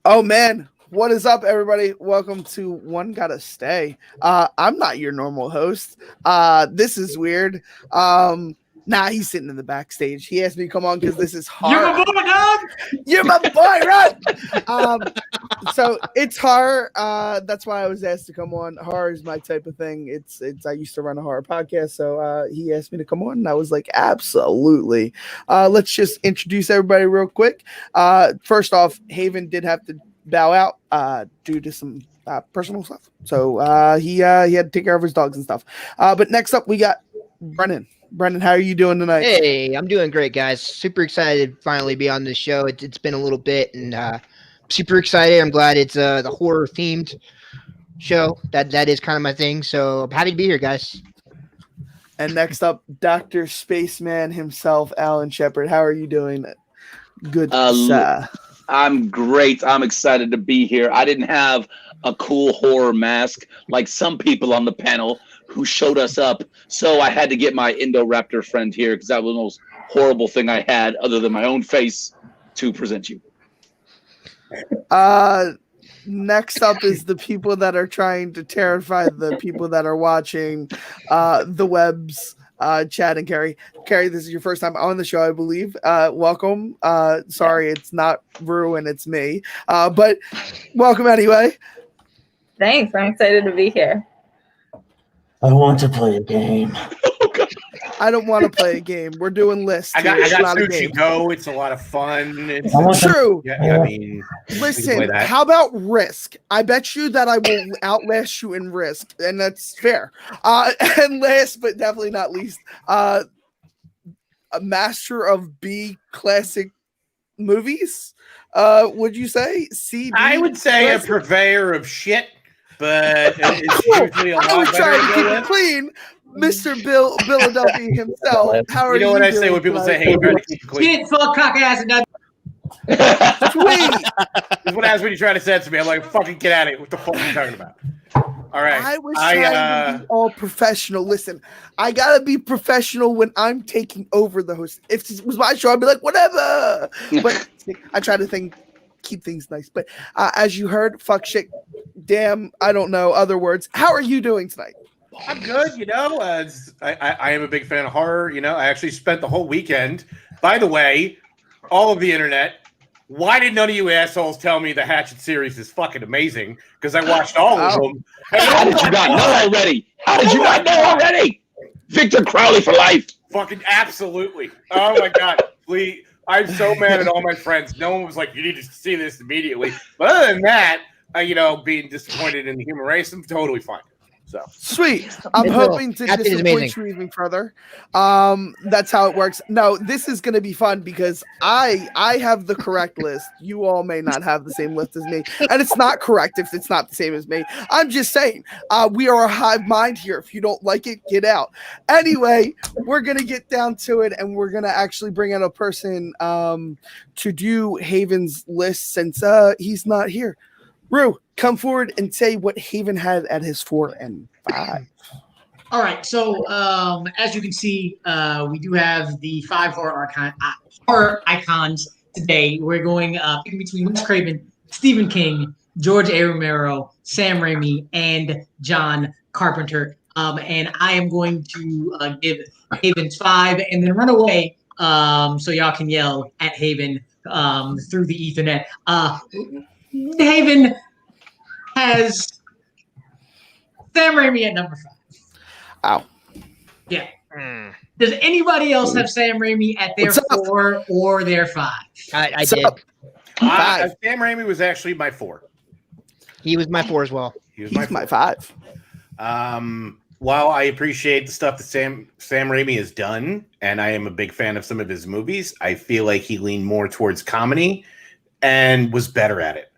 Oh man, what is up, everybody? Welcome to One Gotta Stay. I'm not your normal host. This is weird. He's sitting in the backstage. He asked me to come on because this is hard. You're my boy, dog. You're my boy, right? So it's horror. That's why I was asked to come on. Horror is my type of thing. It's. I used to run a horror podcast, so he asked me to come on, and I was like, absolutely. Let's just introduce everybody real quick. First off, Haven did have to bow out due to some personal stuff, so he had to take care of his dogs and stuff. But next up, we got Brennan. Brendan, how are you doing tonight? Hey, I'm doing great, guys. Super excited to finally be on this show. It's been a little bit, and super excited. I'm glad it's the horror themed show. That is kind of my thing. So I'm happy to be here, guys. And next up, Dr. Spaceman himself, Alan Shepard. How are you doing? Good, sir. I'm great. I'm excited to be here. I didn't have a cool horror mask like some people on the panel who showed us up, so I had to get my Indoraptor friend here because that was the most horrible thing I had other than my own face to present you. Next up is the people that are trying to terrify the people that are watching the webs, Chad and Carrie. Carrie, this is your first time on the show, I believe. Welcome. Sorry, it's not Ru and it's me, but welcome anyway. Thanks. I'm excited to be here. I want to play a game. I don't want to play a game. We're doing lists. I got Sushi Go. It's a lot of fun. It's true. Yeah, I mean, listen, how about Risk? I bet you that I will outlast you in Risk, and that's fair. And last but definitely not least, a master of B classic movies. Would you say CB? I would say classic? A purveyor of shit, but it's usually a lot better. I was trying to keep it clean. Mr. Bill Philadelphia himself. How are you? You know what I say when people say, "Hey, you trying to keep it clean"? Shit, fuck, cock, ass, and nut. Sweet. That's what happens when you try to censor me. I'm like, "Fucking get out of here! What the fuck are you talking about?" All right. I was trying to be all professional. Listen, I gotta be professional when I'm taking over the host. If this was my show, I'd be like, whatever. But I try to keep things nice. But as you heard, fuck shit, damn, I don't know other words. How are you doing tonight? I'm good, I am a big fan of horror, I actually spent the whole weekend. By the way, all of the internet, why did none of you assholes tell me the Hatchet series is fucking amazing? Because I watched all of them. How did you not know already? How did you not know already? Victor Crowley for life. Fucking absolutely. Oh my God. Please. I'm so mad at all my friends. No one was like, you need to see this immediately. But other than that, being disappointed in the human race, I'm totally fine. So sweet. I'm hoping to disappoint you even further. That's how it works. No, this is going to be fun because I have the correct list. You all may not have the same list as me, and it's not correct if it's not the same as me. I'm just saying, we are a hive mind here. If you don't like it, get out. Anyway, we're going to get down to it, and we're going to actually bring in a person to do Haven's list since he's not here. Ru, come forward and say what Haven had at his 4 and 5. All right, so as you can see, we do have the 5 horror icons today. We're going picking between Wes Craven, Stephen King, George A. Romero, Sam Raimi, and John Carpenter. And I am going to give Haven's 5 and then run away so y'all can yell at Haven through the Ethernet. Haven has Sam Raimi at number 5. Ow. Yeah. Does anybody else have Sam Raimi at their 4 or their 5? I did. Sam Raimi was actually my 4. He was my 4 as well. He's my 5. While I appreciate the stuff that Sam Raimi has done, and I am a big fan of some of his movies, I feel like he leaned more towards comedy and was better at it.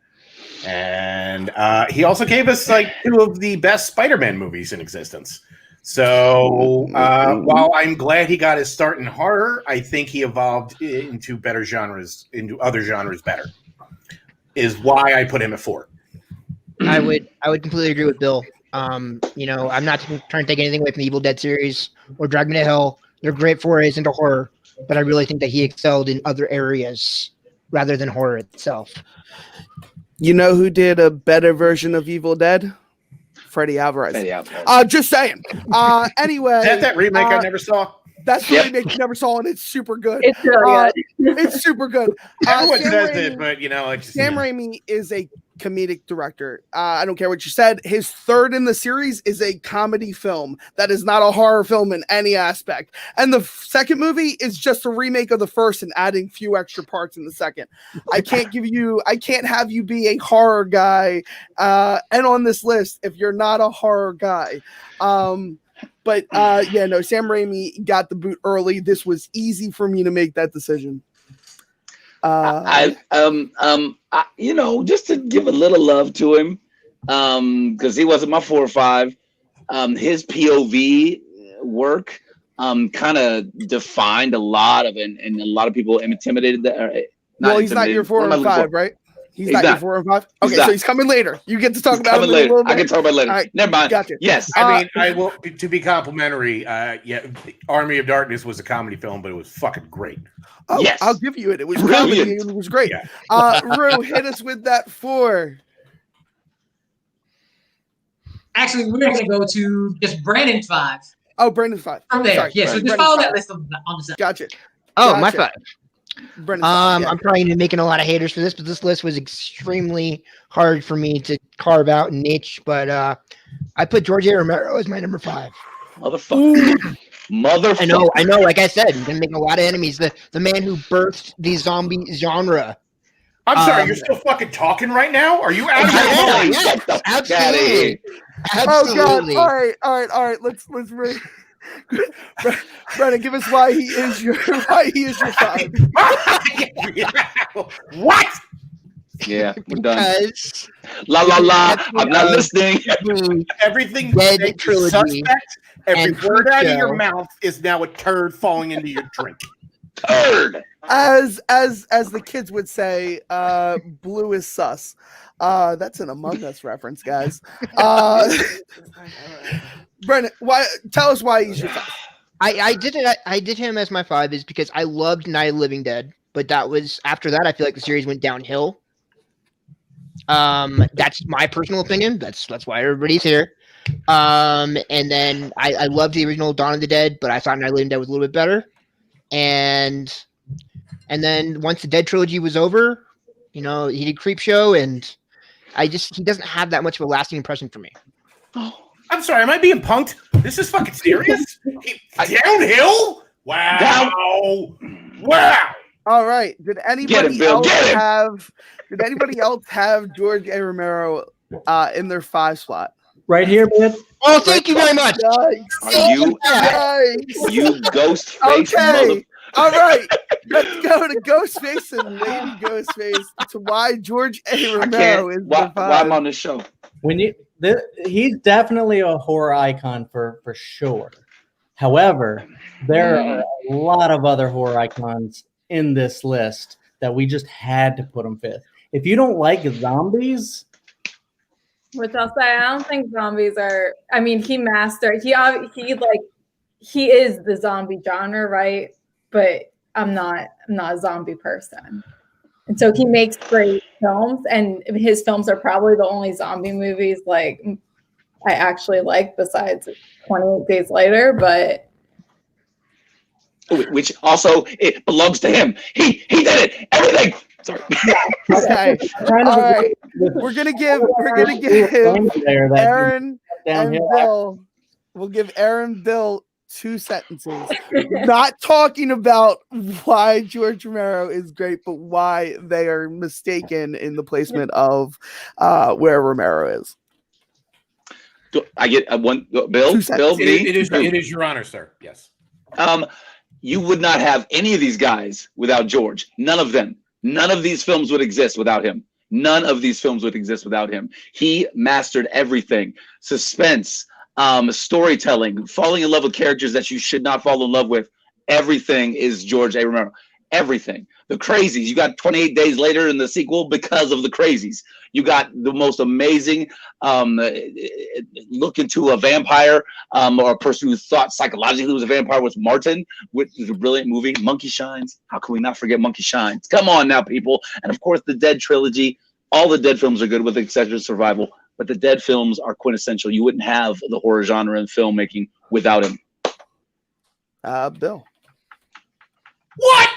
And he also gave us 2 of the best Spider-Man movies in existence. So while I'm glad he got his start in horror, I think he evolved into other genres better. Is why I put him at 4. I would completely agree with Bill. I'm not trying to take anything away from the Evil Dead series or Drag Me to Hell. They're great forays into horror, but I really think that he excelled in other areas rather than horror itself. You know who did a better version of Evil Dead? Freddie Alvarez. Just saying. Anyway. Is that remake I never saw? That's the remake you never saw, and it's super good. It's really good. It's super good. Everyone says it, but Sam Raimi is a comedic director. I don't care what you said. His third in the series is a comedy film that is not a horror film in any aspect. And the second movie is just a remake of the first and adding few extra parts in the second. I can't have you be a horror guy and on this list if you're not a horror guy. But Sam Raimi got the boot early. This was easy for me to make that decision. Just to give a little love to him, because he wasn't my 4 or 5. His POV work kind of defined a lot of it, and a lot of people intimidated that. Well, he's not your 4 or 5, right? He's not your 4 or 5. Okay, so he's coming later. You get to talk about him later. I can talk about it later. Right. Never mind. Gotcha. Yes. I mean, I will to be complimentary. Army of Darkness was a comedy film, but it was fucking great. Oh, yes. I'll give you it. It was comedy. It was great. Yeah. Ru, hit us with that 4. Actually, we're going to go to just Brandon's 5. Oh, Brandon's 5. From there. Sorry. Yeah, so just follow that list on the side. Gotcha. Oh, my 5. I'm probably gonna be making a lot of haters for this, but this list was extremely hard for me to carve out and niche. But I put George A. Romero as my number 5. Motherfucker. I know. Like I said, I'm gonna make a lot of enemies. The man who birthed the zombie genre. I'm sorry, you're still fucking talking right now? Are you out of your mind? Yes, absolutely. Oh God! All right. Let's really. Brandon, give us why he is your 5. What? Yeah, we're done. La. I'm not listening. Everything dead trilogy. Suspect. Every word out of your mouth is now a turd falling into your drink. Turd. As the kids would say, blue is sus. That's an Among Us reference, guys. Brennan, tell us why he's your 5. I did him as my 5 is because I loved Night of the Living Dead, but that was after that I feel like the series went downhill. That's my personal opinion. That's why everybody's here. And then I loved the original Dawn of the Dead, but I thought Night of the Living Dead was a little bit better. And then once the Dead trilogy was over, he did Creepshow, and he doesn't have that much of a lasting impression for me. Oh. I'm sorry, am I being punked? This is fucking serious? Downhill? Wow. Wow. All right. Did anybody else have George A. Romero in their 5 slot? Right here, man. Oh, thank you very much. You ghost face mother. All right. Let's go to Ghostface and Lady Ghostface to why George A. Romero is why I'm on this show. He's definitely a horror icon for sure. However, there are a lot of other horror icons in this list that we just had to put him 5th. If you don't like zombies, which I'll say, I don't think zombies are. I mean, he is the zombie genre, right? But I'm not a zombie person. And so he makes great films, and his films are probably the only zombie movies I actually like besides 28 Days Later, but which also it belongs to him. He did it. Everything. Sorry. Okay. All right. We're gonna give Aaron and Bill. We'll give Aaron Bill 2 sentences, not talking about why George Romero is great, but why they are mistaken in the placement of where Romero is. I get one. Bill, me. It is your honor, sir. Yes. You would not have any of these guys without George. None of them. None of these films would exist without him. None of these films would exist without him. He mastered everything. Suspense, storytelling, falling in love with characters that you should not fall in love with. Everything is George A. Romero. Everything. The Crazies. You got 28 Days Later in the sequel because of the Crazies. You got the most amazing look into a vampire or a person who thought psychologically was a vampire was Martin, which is a brilliant movie. Monkey Shines. How can we not forget Monkey Shines? Come on now, people. And of course, the Dead trilogy. all the Dead films are good with the exception of Survival, but the Dead films are quintessential. You wouldn't have the horror genre in filmmaking without him. Bill. What?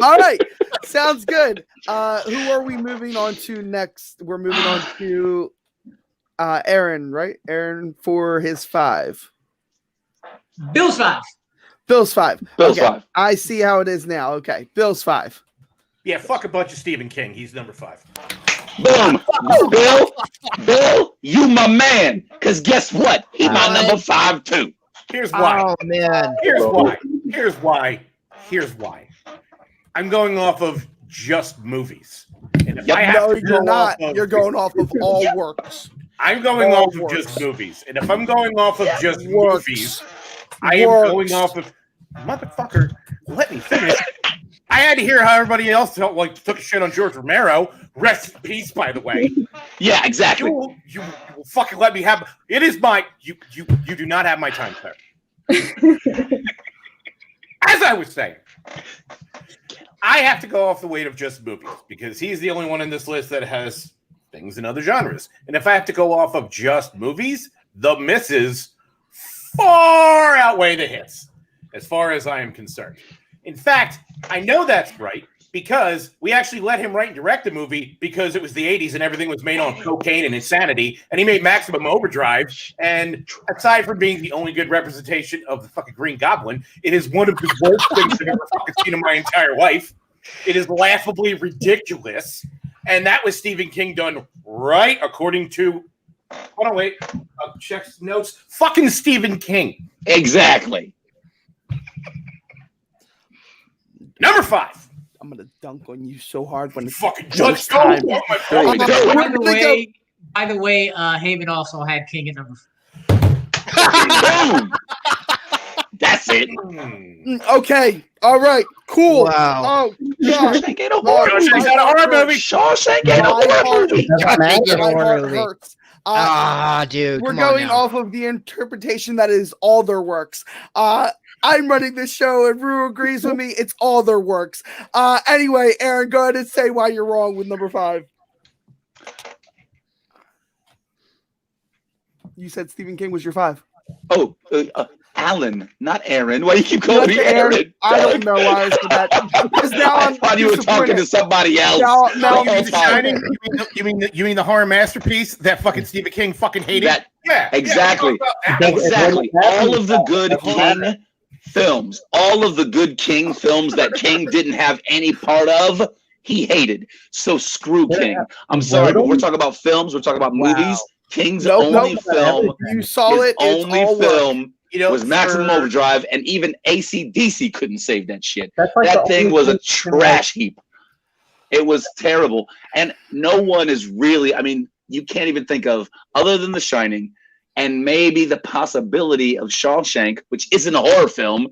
All right, sounds good. Who are we moving on to next? We're moving on to Aaron, right? Aaron for his 5. Bill's 5. Bill's 5. Bill's Okay, 5. I see how it is now. Okay, Bill's 5. Yeah, fuck a bunch of Stephen King. He's number 5. Boom. Bill, you my man. Because guess what? He my number 5 too. Here's why. Oh man. Here's why. I'm going off of just movies. And if I have No, to you're go not. off of- You're going off of all works. I'm going all off of works. just movies. And if I'm going off of just Works. movies, I am going off of motherfucker. Let me finish. I had to hear how everybody else felt like took a shit on George Romero. Rest in peace, by the way. Yeah, exactly. You will fucking let me have it. Is my you do not have my time, sir. As I was saying, I have to go off the weight of just movies because he's the only one in this list that has things in other genres. And if I have to go off of just movies, the misses far outweigh the hits, as far as I am concerned. In fact, I know that's right because we actually let him write and direct the movie because it was the 80s and everything was made on cocaine and insanity, and he made Maximum Overdrive. And aside from being the only good representation of the fucking Green Goblin, it is one of the worst things I've ever fucking seen in my entire life. It is laughably ridiculous. And that was Stephen King done right according to, hold on, wait, check notes, fucking Stephen King. Exactly. Number 5. I'm gonna dunk on you so hard when it's Fucking just just time. time. There we go. By the way, Haven also had King at number 5. Boom. That's it. Okay. All right. Cool. Wow. Oh gosh. Shawshank ain't a horror movie. Shawshank's not a horror movie. Shawshank ain't a horror movie. My heart hurts. Dude. We're come on going now. off of the interpretation that is all their works. I'm running this show, and Rue agrees with me. It's all their works. Anyway, Aaron, go ahead and say why you're wrong with number 5. You said Stephen King was your 5. Oh, Alan, not Aaron. Why do you keep calling me Aaron? I don't know why I said that. Because now I thought you were talking to somebody else. Now You mean The Shining? You mean the horror masterpiece that fucking Stephen King fucking hated? Yeah, exactly. Exactly. All of the good King films, that King didn't have any part of, he hated. So screw King. I'm sorry, but we're talking about films. We're talking about movies. King's only film. You saw it. It's Only all film work. was Maximum Overdrive, and even AC/DC couldn't save that shit. That's like That the thing only was a thing- trash heap. It was terrible, and no one is really. I mean, you can't even think of other than The Shining, and maybe the possibility of Shawshank, which isn't a horror film.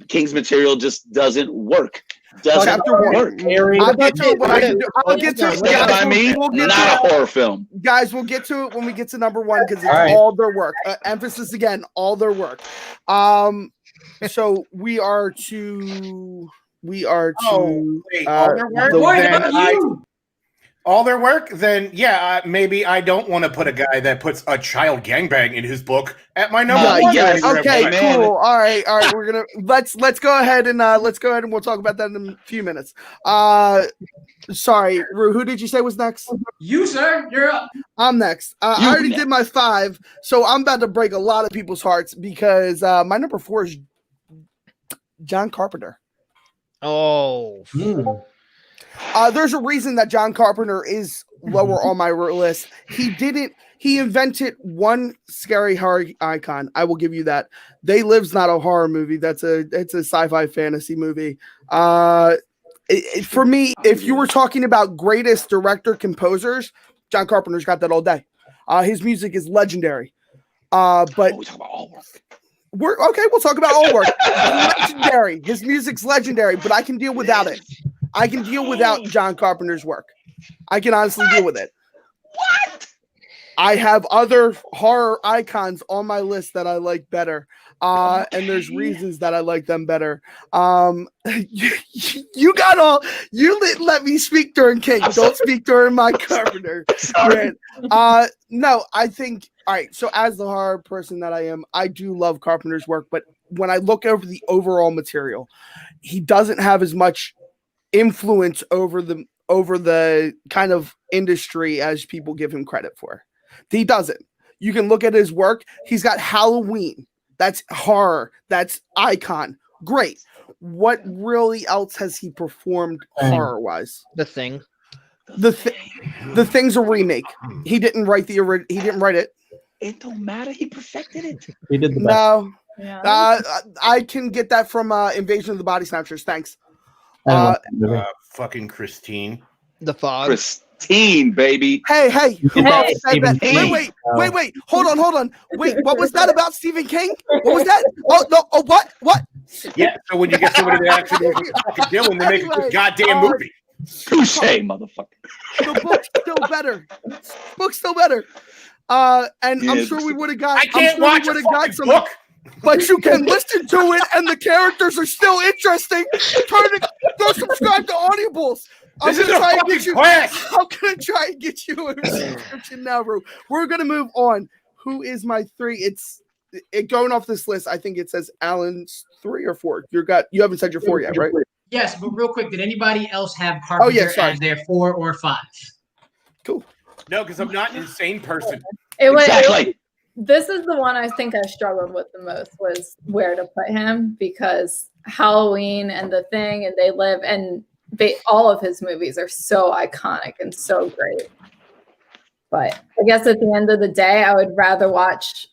King's material just doesn't work. Doesn't work. I'll get to it when I can do. I'll get to it. Stand by Me, We'll get not to a it. horror film. Guys, we'll get to it when we get to number 1 because it's All right. all their work. Emphasis again, all their work. So we are to. Oh, wait, all their work? the What Van about Eyck- you? All their work? Then yeah, maybe I don't want to put a guy that puts a child gangbang in his book at my number 1. yes. Okay, Man. cool. All right. We're gonna let's go ahead and we'll talk about that in a few minutes. Sorry, Rue, who did you say was next? You, sir, you're up. I'm next. I already did my 5, so I'm about to break a lot of people's hearts because my number 4 is John Carpenter. Oh. There's a reason that John Carpenter is lower on my list. He invented one scary horror icon. I will give you that. They Live's not a horror movie. It's a sci-fi fantasy movie. For me, if you were talking about greatest director composers, John Carpenter's got that all day. His music is legendary. But we talk about all work. We'll talk about all work. Legendary. His music's legendary, but I can deal without it. I can deal without John Carpenter's work. I can honestly deal with it. What? I have other horror icons on my list that I like better. And there's reasons that I like them better. You didn't let me speak during King. Don't speak during my Carpenter. Sorry. No, I think, all right, so as the horror person that I am, I do love Carpenter's work, but when I look over the overall material, he doesn't have as much influence over the kind of industry as people give him credit for. He doesn't. You can look at his work. He's got Halloween. That's horror. That's Icon. Great. What really else has he performed horror-wise? The Thing. The Thing's a remake. He didn't write he didn't write it. It don't matter. He perfected it. He did the best. No. Yeah. I can get that from Invasion of the Body Snatchers. Thanks. Fucking Christine. The Fog. Christine, baby. Hey, who else said that? King. Wait. Hold on. Wait, what was that about Stephen King? What was that? Oh, no. Oh, what? Yeah, so when you get somebody that actually knows what the fuck they're doing, they make a good goddamn movie. Touche, motherfucker. The book's still better. And yeah, I'm sure we would have got. I can't watch a fucking book. But you can listen to it, and the characters are still interesting. Go subscribe to Audibles. This is a fucking class. I'm gonna try and get you a subscription now, bro. We're gonna move on. Who is my 3? It's going off this list. I think it says Alan's 3 or 4. You haven't said your 4 yet, right? Yes, but real quick, did anybody else have Carpenter as their 4 or 5? Cool. No, because I'm not an insane person. Exactly. This is the one I think I struggled with the most, was where to put him, because Halloween and The Thing and They Live, and all of his movies are so iconic and so great. But I guess at the end of the day, I would rather watch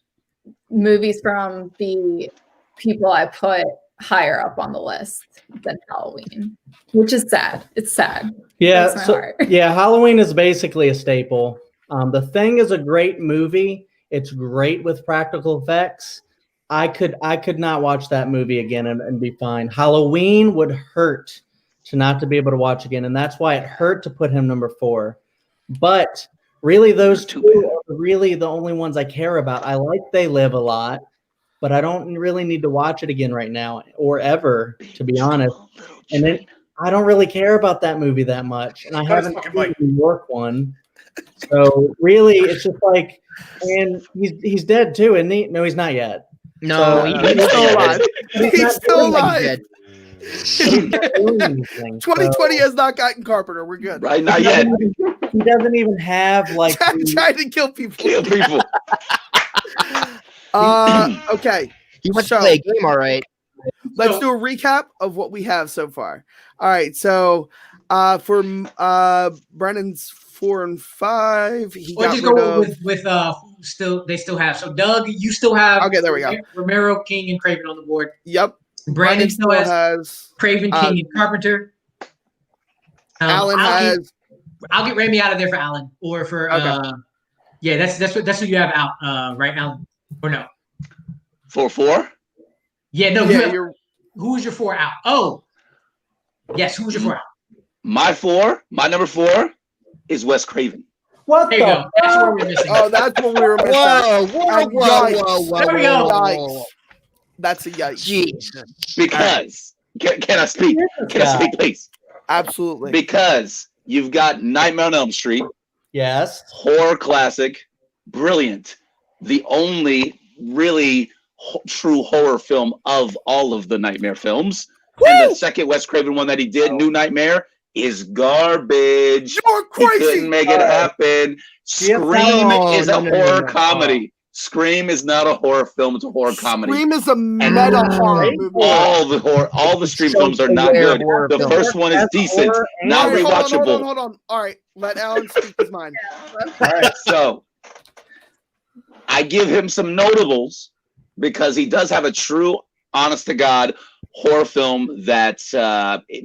movies from the people I put higher up on the list than Halloween, which is sad. It's sad. Yeah. Halloween is basically a staple. The Thing is a great movie. It's great with practical effects. I could not watch that movie again and be fine. Halloween would hurt to be able to watch again, and that's why it hurt to put him number 4. But really, those two are really the only ones I care about. I like They Live a lot, but I don't really need to watch it again right now or ever, to be honest. And then I don't really care about that movie that much, and I haven't seen the New York one. So really, it's just like, and he's dead too, isn't he? No, he's not yet. No, he's still alive. He's still alive. 2020 has not gotten Carpenter. We're good. Right, not yet. He doesn't even have like trying to kill people. Okay. He wants to play a game, all right. Let's do a recap of what we have so far. All right, so for Brennan's 4 and 5, he got rid of... they still have. So Doug, you still have. Okay, there we go. Romero, King, and Craven on the board. Yep. Brandon still has Craven, King, and Carpenter. Alan has. I'll get Raimi out of there for Alan, or for yeah, that's what you have out, right, Alan? Or no? 4-4. Yeah, no. Yeah, who's your 4 out? Oh, yes. Who's your 4 out? My number 4 is Wes Craven. What there you go. That's what we're missing. Oh, that's what we were missing. Whoa. There we go. That's a yikes. Jesus. Because can I speak? Can I speak, please? Absolutely. Because you've got Nightmare on Elm Street. Yes. Horror classic, brilliant. The only really true horror film of all of the Nightmare films. Woo! And the second Wes Craven one that he did, New Nightmare, is garbage. You're crazy. He couldn't make it happen. Scream is a horror comedy. Scream is not a horror film; it's a horror comedy. Scream is a meta horror movie. All the Scream films are not good. The first one is decent, not rewatchable. Hold on. All right, let Alan speak his mind. All right, so I give him some notables because he does have a true, honest to God horror film that,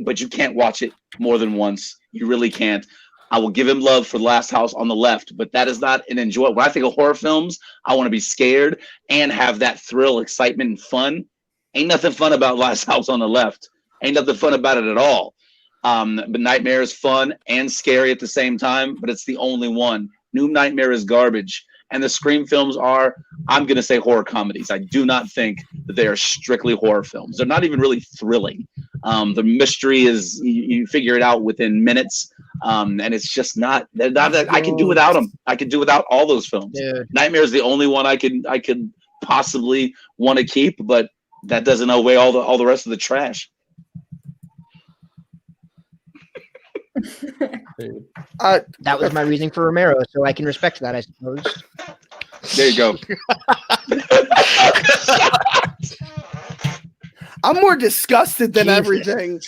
but you can't watch it more than once. You really can't. I will give him love for Last House on the Left, but that is not an enjoy. When I think of horror films, I want to be scared and have that thrill, excitement, and fun. Ain't nothing fun about Last House on the Left. Ain't nothing fun about it at all. But Nightmare is fun and scary at the same time, but it's the only one. New Nightmare is garbage. and the Scream films are, I'm going to say horror comedies. I do not think that they are strictly horror films. They're not even really thrilling. The mystery is, you figure it out within minutes, and it's just not. I can do without them. I can do without all those films. Yeah. Nightmare is the only one I could possibly want to keep, but that doesn't outweigh all the rest of the trash. That was my reasoning for Romero, so I can respect that, I suppose. There you go. I'm more disgusted than Jesus. everything.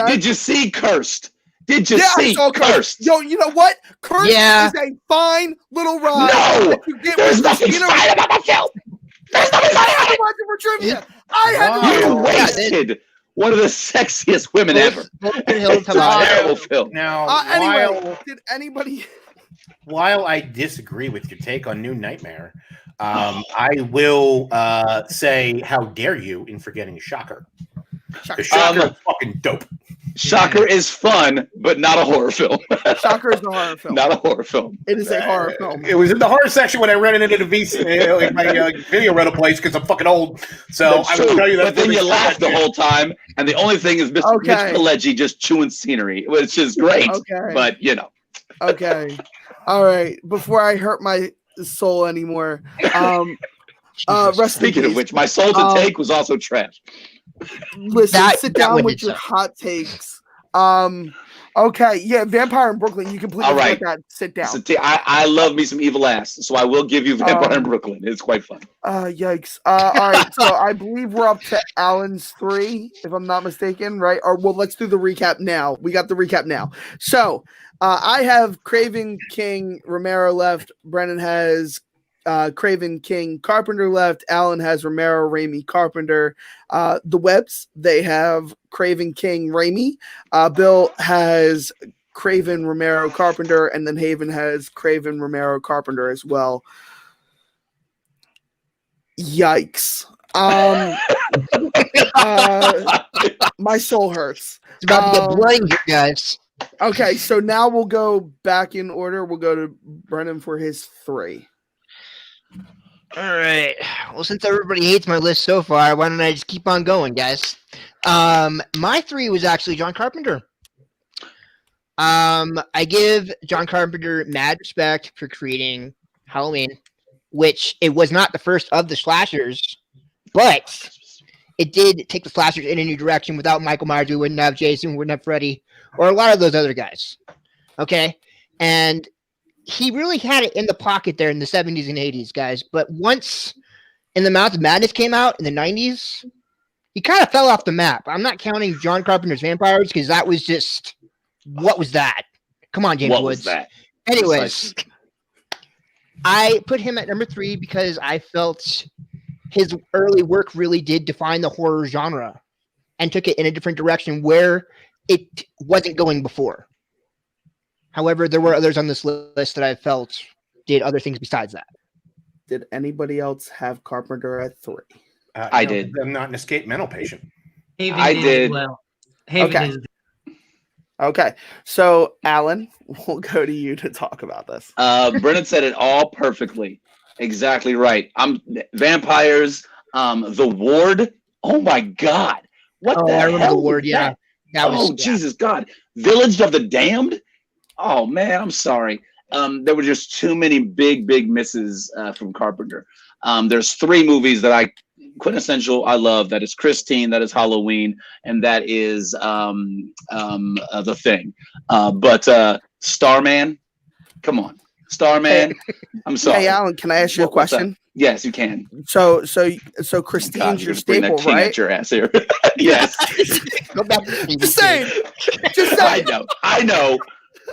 Did you see Cursed? Did you Yeah, I see saw Cursed? Yo, you know what? Cursed Yeah. is a fine little ride. No, that you get there's with nothing Christina fine about the film. There's nothing fine about it. Watching for trivia. I had to You watch it. wasted one of the sexiest women ever. It's a terrible film. Now, Anyway, did anybody? while I disagree with your take on New Nightmare, I will say, how dare you in forgetting Shocker? The Shocker is fucking dope. Shocker is fun, but not a horror film. Shocker is a horror film. Not a horror film. It is a horror film. It was in the horror section when I rented it at a my video rental place because I'm fucking old. So That's I true, will tell you that. but then you laugh the whole time, and the only thing is Mitch Pileggi just chewing scenery, which is great. Okay. But you know. Okay. All right. Before I hurt my soul anymore. Speaking of which, my soul to take was also trash. Listen, sit down with your hot takes. Okay, yeah, Vampire in Brooklyn. You completely get that. Sit down. I love me some Evil Ass, so I will give you Vampire in Brooklyn. It's quite fun. Yikes. All right, so I believe we're up to Alan's 3, if I'm not mistaken, right? Or well, let's do the recap now. We got the recap now. So I have Craven, King, Romero left. Brennan has Craven, King, Carpenter left. Alan has Romero, Raimi, Carpenter. The Webbs, they have Craven, King, Raimi. Bill has Craven, Romero, Carpenter, and then Haven has Craven, Romero, Carpenter as well. Yikes. My soul hurts. It's about to get bloody here, guys. Okay, so now we'll go back in order. We'll go to Brennan for his 3. All right. Well, since everybody hates my list so far, why don't I just keep on going, guys? My 3 was actually John Carpenter. I give John Carpenter mad respect for creating Halloween, which it was not the first of the slashers, but it did take the slashers in a new direction. Without Michael Myers, we wouldn't have Jason, we wouldn't have Freddy, or a lot of those other guys. Okay? And he really had it in the pocket there in the 70s and 80s, guys. But once In the Mouth of Madness came out in the 90s, he kind of fell off the map. I'm not counting John Carpenter's Vampires because that was just, what was that? Come on, James What Woods. was that? Anyways, I put him at number 3 because I felt his early work really did define the horror genre and took it in a different direction where it wasn't going before. However, there were others on this list that I felt did other things besides that. Did anybody else have Carpenter at 3? I did. I'm not an escape mental patient. Haven I did. did. Well, Haven Okay. is. Okay, so Alan, we'll go to you to talk about this. Brennan said it all perfectly. Exactly right. Vampires, The Ward. Oh my God. What the I remember hell The Ward, was yeah. that? That was, Jesus God. Village of the Damned. Oh man, I'm sorry. There were just too many big misses from Carpenter. There's 3 movies that I quintessential I love. That is Christine, that is Halloween, and that is The Thing. But Starman, come on, Starman. I'm sorry. Hey, Alan, can I ask you a What's question? Yes, you can. So Christine's God, your just bring that staple, king right? at your ass here. Yes. Go back to Stephen Just King. saying. Just saying. I know.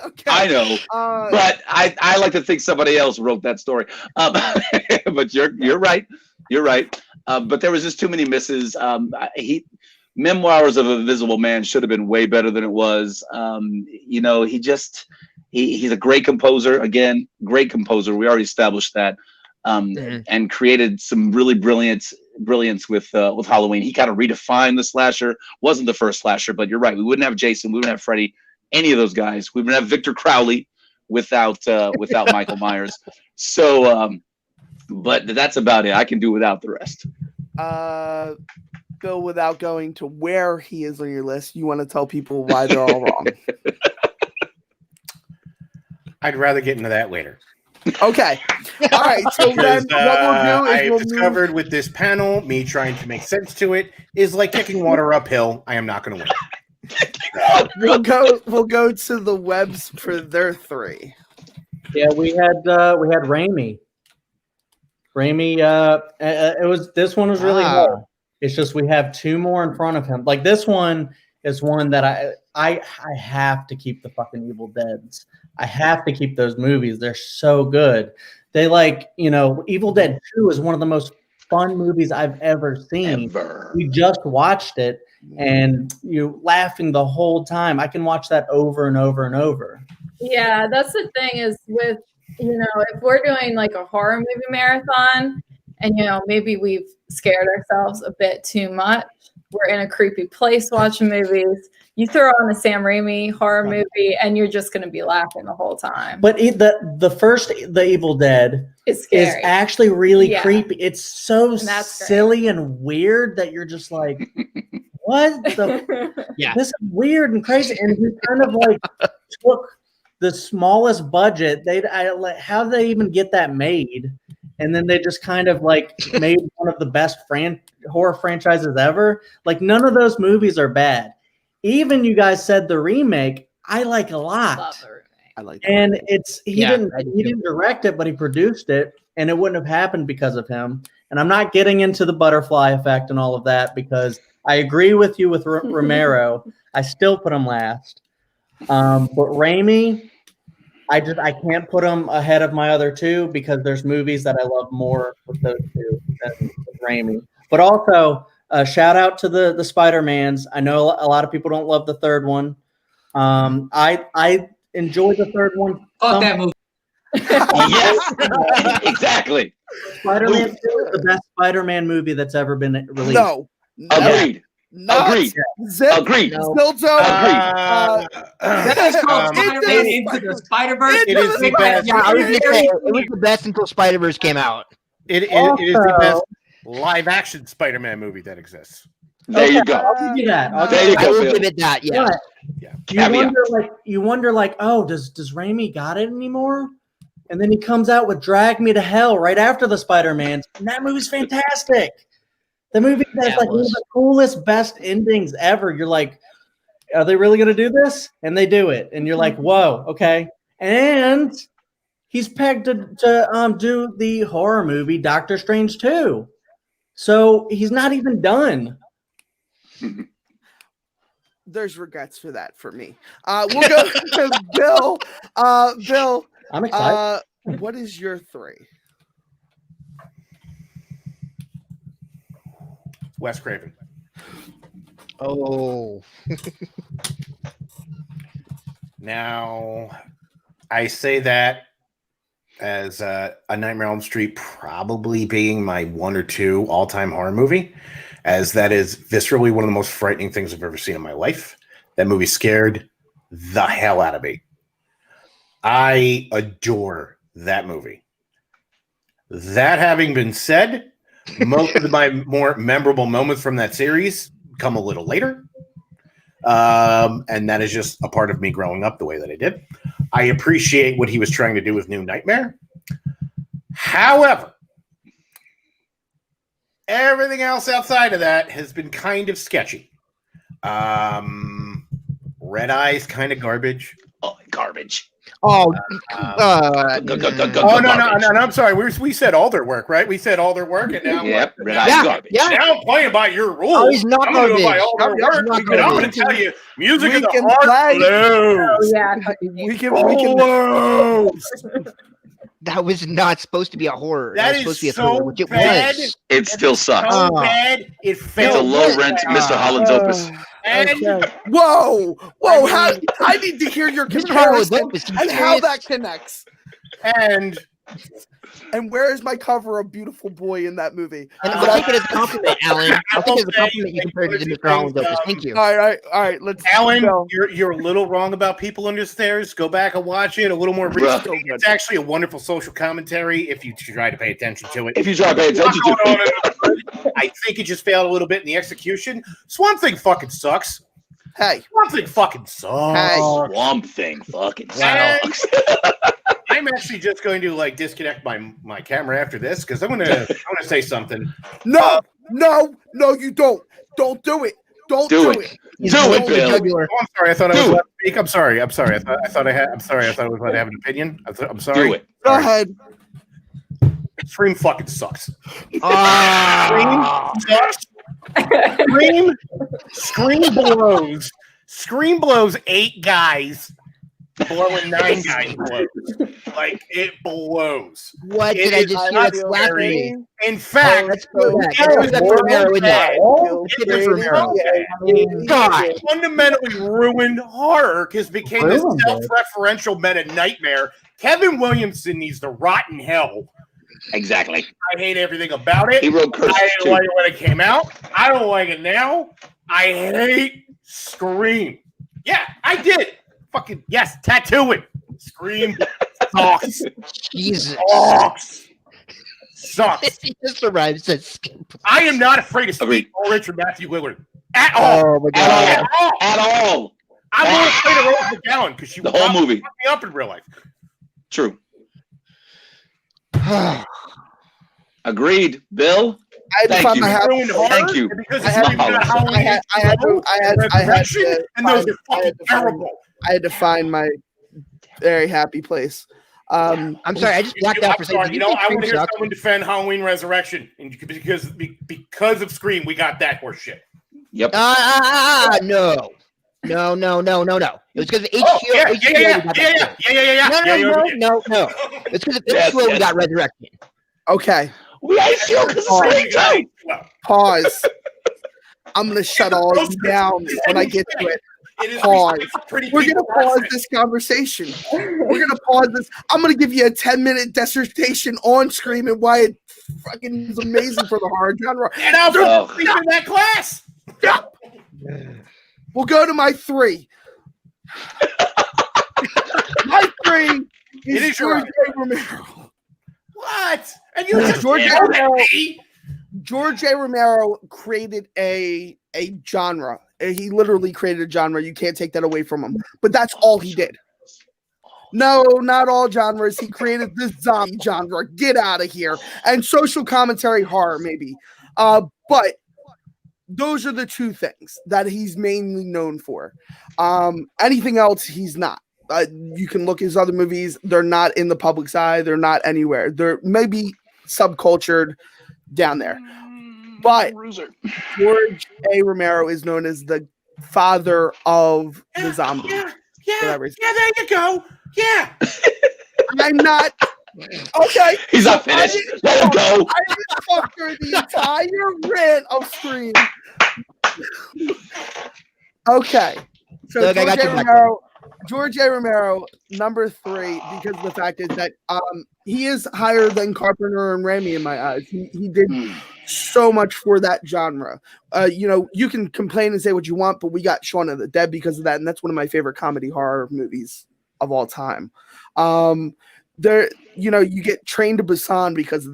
Okay. I know. But I like to think somebody else wrote that story. But you're right. You're right. But there was just too many misses. Memoirs of a Invisible Man should have been way better than it was. He's a great composer. Again, great composer. We already established that. And created some really brilliance with Halloween. He kind of redefined the slasher. Wasn't the first slasher, but you're right. We wouldn't have Jason. We wouldn't have Freddy. Any of those guys. We wouldn't have Victor Crowley. without Michael Myers. So, but that's about it. I can do without the rest. Bill, without going to where he is on your list, you want to tell people why they're all wrong. I'd rather get into that later. Okay. All right. So then what we'll do is I discovered with this panel, me trying to make sense to it is like kicking water uphill. I am not going to win. We'll go to the Webs for their 3. Yeah, we had Raimi. Raimi, this one was really hard. It's just we have 2 more in front of him. Like this one is one that I have to keep the fucking Evil Deads. I have to keep those movies. They're so good. They Evil Dead 2 is one of the most fun movies I've ever seen. We just watched it and you're laughing the whole time. I can watch that over and over and over. Yeah, that's the thing is with, if we're doing like a horror movie marathon and, maybe we've scared ourselves a bit too much. We're in a creepy place watching movies. You throw on a Sam Raimi horror movie and you're just going to be laughing the whole time. But the Evil Dead is actually really creepy. It's so silly and weird that you're just like, what the? Yeah. This is weird and crazy. And he kind of like took the smallest budget. How did they even get that made? And then they just kind of like made one of the best horror franchises ever. Like none of those movies are bad. Even you guys said the remake, I like a lot. Love the remake. I like and he didn't direct it, but he produced it, and it wouldn't have happened because of him. And I'm not getting into the butterfly effect and all of that because I agree with you with Romero. I still put him last. But Raimi, I can't put him ahead of my other 2 because there's movies that I love more with those 2 than with Raimi. But also, shout out to the Spider-Mans. I know a lot of people don't love the 3rd one. I enjoyed the 3rd one. Fuck that movie. Yes, exactly. Spider-Man 2 is the best Spider-Man movie that's ever been released. No. Agreed. Agreed. Zip. Agreed. Stilto. That is called Spider-Man Into the Spider-Verse. It is the best. Yeah, I was gonna say, it was the best until Spider-Verse came out. It is the best live-action Spider-Man movie that exists. There you go. I'll give you that. I will give it that. Yeah. You wonder, oh, does Raimi got it anymore? And then he comes out with Drag Me to Hell right after the Spider-Man, and that movie's fantastic. The movie has one of the coolest, best endings ever. You're like, are they really going to do this? And they do it, and you're like, whoa, okay. And he's pegged to do the horror movie Doctor Strange 2. So he's not even done. There's regrets for that for me. We'll go to Bill. Bill, I'm excited. What is your 3? Wes Craven. Oh. Now, I say that as A Nightmare on Elm Street probably being my 1 or 2 all-time horror movie, as that is viscerally one of the most frightening things I've ever seen in my life. That movie scared the hell out of me. I adore that movie. That having been said, most of my more memorable moments from that series come a little later. And that is just a part of me growing up the way that I did. I appreciate what he was trying to do with New Nightmare. However, everything else outside of that has been kind of sketchy. Red Eye's kind of garbage. Oh, garbage. Oh, no, I'm sorry. We said all their work, right? We said all their work, and now Red Eye's garbage. Yeah. Now I'm playing by your rules. Oh, he's not I'm going to go by all their work, and I'm going to tell you, music is a hard blues. We can. That was not supposed to be a horror. That was supposed is to be a thriller, which it was. It still sucks. So bad, it It's a low rent Mr. Holland's opus. Whoa! I need to hear your comparison and how that connects. And And where is my cover of Beautiful Boy in that movie? And I'll take it as a compliment, Alan. I'll take it as a compliment you compared it to Mr. Holland's Opus. Thank you. All right. Let's Alan, go. you're a little wrong about People Under Stairs. Go back and watch it a little more recently. It's actually a wonderful social commentary if you try to pay attention to it. If you try to pay attention to it. I think it just failed a little bit in the execution. Swamp Thing fucking sucks. Hey. Swamp Thing fucking sucks. Hey. Swamp Thing fucking sucks. I'm actually just going to disconnect my camera after this because I'm gonna say something. No, you don't. Don't do it. Don't do it. Do it, Bill. Oh, I'm sorry. I thought I was allowed to speak. I'm sorry. I thought I was allowed to have an opinion. I'm sorry. Do it. Go ahead. Scream fucking sucks. Ah. Scream sucks. Scream blows. Scream blows 8 guys. Blowing 9 guys blows. It blows. What did I just hear? That's blasphemy. In fact, Let's go back. God fundamentally ruined horror because it became this self-referential meta nightmare. Kevin Williamson needs to rot in hell. Exactly. I hate everything about it. He wrote Curse I didn't like it when it came out. I don't like it now. I hate Scream. Yeah, I did. Fucking yes, tattoo it. Scream sucks. Jesus. Sucks. He just arrived. Says, I am not afraid of Steve Ulrich or Matthew Lillard at all. Oh my God. At all. I'm more afraid of Rose McGowan because she the whole movie fucked me up in real life. True. Agreed, Bill. Thank you. Thank you. I had to find my very happy place. I'm sorry, I just blacked out for a second. I want to hear someone defend Halloween Resurrection because of Scream. We got that horse shit. Yep. No. It was because of HBO. No. It's because of HBO we got Resurrection. Okay. We HBO because of Scream. Pause. I'm gonna shut all of you down when I get to it. Pause. We're gonna pause this conversation. We're gonna pause this. I'm gonna give you a 10-minute dissertation on Scream and why it fucking is amazing for the horror genre. And I'll be in that class. We'll go to my 3. My 3 is George A. Romero. What? And you just George A. Romero created a genre. He literally created a genre. You can't take that away from him. But that's all he did. No, not all genres. He created this zombie genre. Get out of here. And social commentary horror, maybe. But those are the 2 things that he's mainly known for. Anything else, he's not. You can look at his other movies. They're not in the public's eye. They're not anywhere. They're maybe subcultured down there. But George A. Romero is known as the father of the zombie. Yeah, there you go. Yeah. I'm not. Okay. He's not finished. Let him go. I just talked through the entire rant of Scream. Okay. So Look, George A. Romero, number 3, because the fact is that he is higher than Carpenter and Raimi in my eyes. He did so much for that genre. You can complain and say what you want, but we got Shaun of the Dead because of that, and that's one of my favorite comedy horror movies of all time. You get Train to Busan because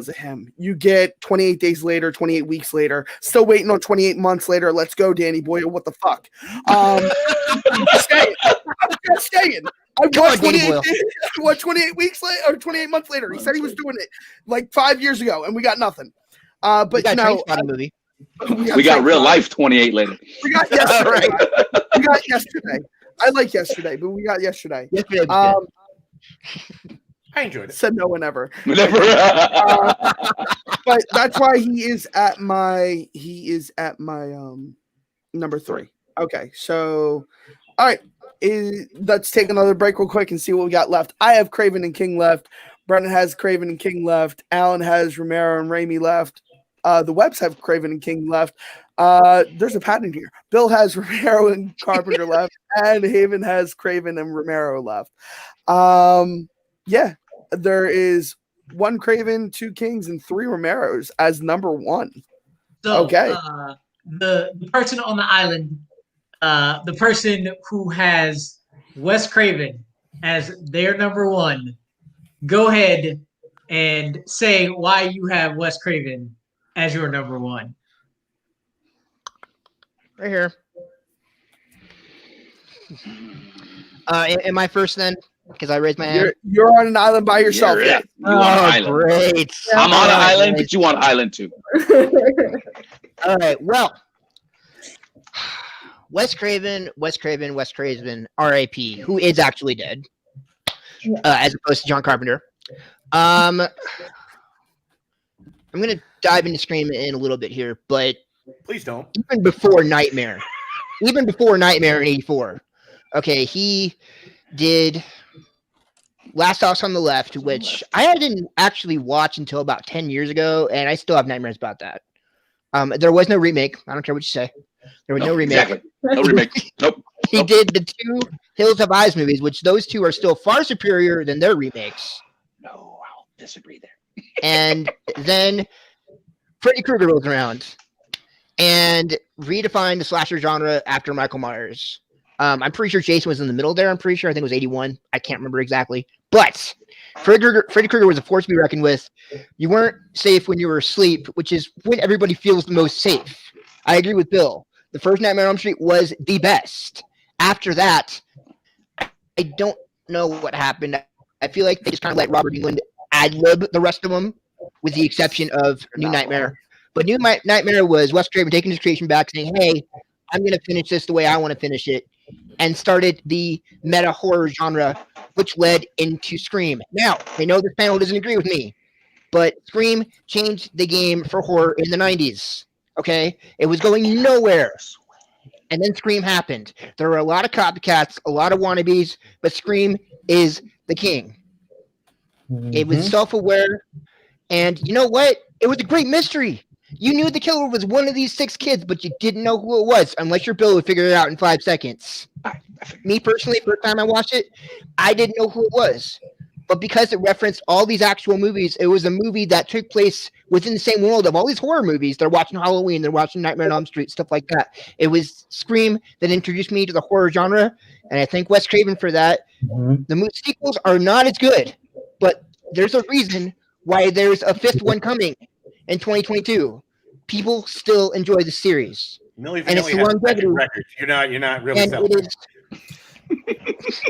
of him. You get 28 Days Later, 28 Weeks Later, still waiting on 28 Months Later. Let's go, Danny Boyle. What the fuck? I'm just saying. I watched 28 weeks later or 28 months later. He said he was doing it like 5 years ago, and we got nothing. But we got real life 28 later. We got yesterday. We got yesterday. I like yesterday, but we got yesterday. I enjoyed it. Said no one ever. But that's why he is at my number 3. Okay, so all right. Let's take another break real quick and see what we got left. I have Craven and King left. Brennan has Craven and King left. Alan has Romero and Raimi left. The Webbs have Craven and King left. There's a pattern here. Bill has Romero and Carpenter left. And Haven has Craven and Romero left. Yeah. there is 1 Craven, 2 Kings, and 3 Romeros as number 1. So, okay. The person on the island, the person who has Wes Craven as their number 1, go ahead and say why you have Wes Craven as your number 1. Right here. Am I first then? Because I raised my hand. You're on an island by yourself. Yeah. You on an island. Great. I'm on an island, but you want island too. All right. Well, Wes Craven, R.I.P., who is actually dead, as opposed to John Carpenter. I'm gonna dive into Scream in a little bit here, but please don't. Even before Nightmare in '84. Okay, he did Last House on the Left, which I didn't actually watch until about 10 years ago, and I still have nightmares about that. There was no remake. I don't care what you say. There was no remake. Exactly. No remake. Nope. He did the 2 Hills Have Eyes movies, which those 2 are still far superior than their remakes. No, I'll disagree there. And then Freddy Krueger rolls around and redefined the slasher genre after Michael Myers. I'm pretty sure Jason was in the middle there. I think it was 81. I can't remember exactly. But Freddy Krueger was a force to be reckoned with. You weren't safe when you were asleep, which is when everybody feels the most safe. I agree with Bill. The first Nightmare on Elm Street was the best. After that, I don't know what happened. I feel like they just kind of let Robert Englund ad-lib the rest of them, with the exception of New Nightmare. But New Nightmare was Wes Craven taking his creation back, saying, hey, I'm going to finish this the way I want to finish it, and started the meta horror genre, which led into Scream. Now, I know this panel doesn't agree with me, but Scream changed the game for horror in the 90s. Okay? It was going nowhere. And then Scream happened. There were a lot of copycats, a lot of wannabes, but Scream is the king. It was self-aware, and you know what? It was a great mystery. You knew the killer was one of these 6 kids, but you didn't know who it was, unless your Bill would figure it out in 5 seconds. Me personally, first time I watched it, I didn't know who it was. But because it referenced all these actual movies, it was a movie that took place within the same world of all these horror movies. They're watching Halloween, they're watching Nightmare on Elm Street, stuff like that. It was Scream that introduced me to the horror genre, and I thank Wes Craven for that. The sequels are not as good, but there's a reason why there's a 5th one coming in 2022. People still enjoy the series. Millie and it's the has longevity. Records. You're not really And selling.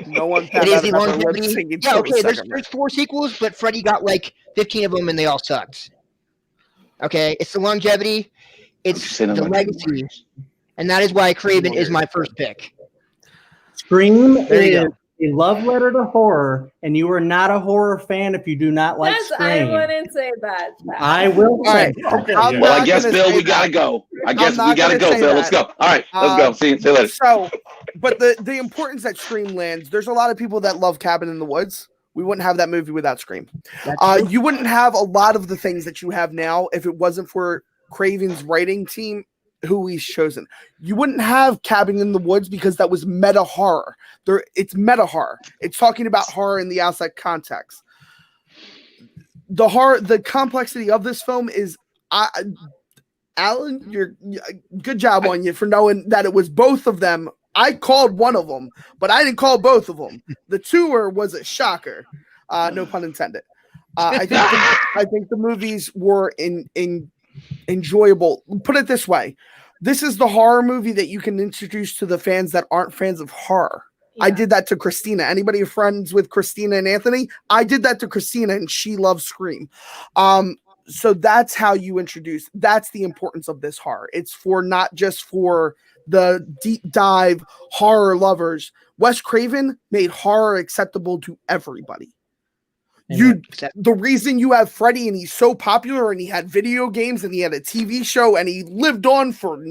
No one. It is the longevity. Yeah, okay. There's 4 sequels, but Freddy got like 15 of them, and they all sucked. Okay, it's the longevity. It's the legacy, and that is why Craven is my first pick. Scream is a love letter to horror, and you are not a horror fan if you do not like Scream. I wouldn't say that. I will say. Okay. Well, I guess, Bill, we gotta go. I guess we gotta go, Bill. Let's go. All right, let's go. See you later. So, but the importance that Scream lands, there's a lot of people that love Cabin in the Woods. We wouldn't have that movie without Scream. You wouldn't have a lot of the things that you have now if it wasn't for Craven's writing team, who he's chosen. You wouldn't have Cabin in the Woods because that was meta horror. It's meta horror. It's talking about horror in the outside context. The complexity of this film is, Alan, you're good job on you for knowing that it was both of them. I called one of them, but I didn't call both of them. The tour was a shocker. No pun intended. I think the movies were enjoyable. Put it this way. This is the horror movie that you can introduce to the fans that aren't fans of horror. Yeah. I did that to Christina. Anybody friends with Christina and Anthony? I did that to Christina, and she loves Scream. So that's how you introduce. That's the importance of this horror. It's for not just for the deep dive horror lovers. Wes Craven made horror acceptable to everybody. The reason you have Freddy and he's so popular and he had video games and he had a TV show and he lived on for